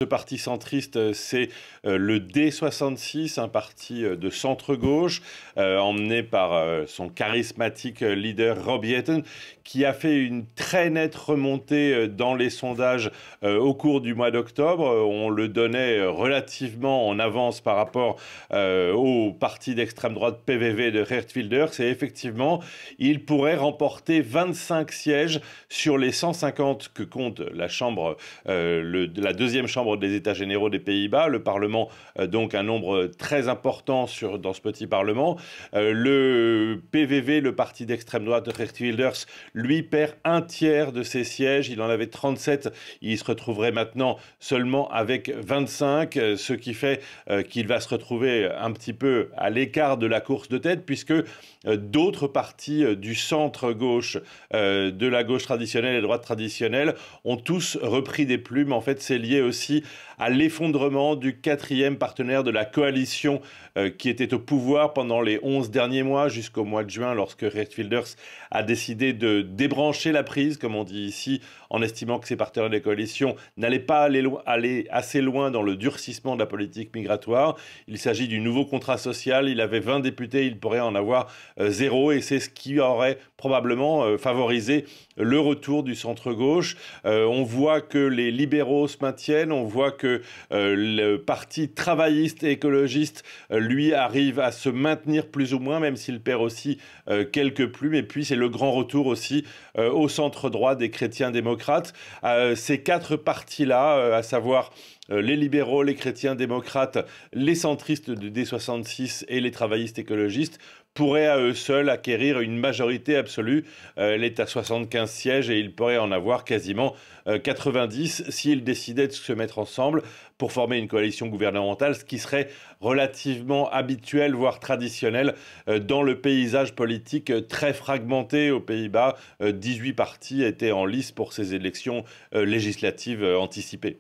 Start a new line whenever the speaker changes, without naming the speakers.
Ce parti centriste, c'est le D66, un parti de centre-gauche, emmené par son charismatique leader Rob Yetten, qui a fait une très nette remontée dans les sondages au cours du mois d'octobre. On le donnait relativement en avance par rapport au parti d'extrême droite PVV de Geert Wilders. Et effectivement, il pourrait remporter 25 sièges sur les 150 que compte la Chambre, la deuxième Chambre des États généraux des Pays-Bas, le Parlement, donc un nombre très important dans ce petit Parlement. Le PVV, le parti d'extrême droite de Geert Wilders, lui perd un tiers de ses sièges. Il en avait 37, il se retrouverait maintenant seulement avec 25, ce qui fait qu'il va se retrouver un petit peu à l'écart de la course de tête, puisque d'autres partis du centre-gauche, de la gauche traditionnelle et droite traditionnelle, ont tous repris des plumes. En fait, c'est lié aussi à l'effondrement du quatrième partenaire de la coalition qui était au pouvoir pendant les 11 derniers mois jusqu'au mois de juin, lorsque Geert Wilders a décidé de débrancher la prise, comme on dit ici, en estimant que ses partenaires de la coalition n'allaient pas aller assez loin dans le durcissement de la politique migratoire. Il s'agit du nouveau contrat social. Il avait 20 députés, il pourrait en avoir 0, et c'est ce qui aurait probablement favorisé le retour du centre-gauche. On voit que les libéraux se maintiennent, on voit que le parti travailliste et écologiste, lui, arrive à se maintenir plus ou moins, même s'il perd aussi quelques plumes. Et puis c'est le grand retour aussi au centre-droit des chrétiens démocrates. Ces quatre partis-là, à savoir les libéraux, les chrétiens démocrates, les centristes de D66 et les travaillistes écologistes, pourraient à eux seuls acquérir une majorité absolue. Elle est à 75 sièges et ils pourraient en avoir quasiment 90 s'ils décidaient de se mettre ensemble pour former une coalition gouvernementale, ce qui serait relativement habituel, voire traditionnel, dans le paysage politique très fragmenté aux Pays-Bas. 18 partis étaient en lice pour ces élections législatives anticipées.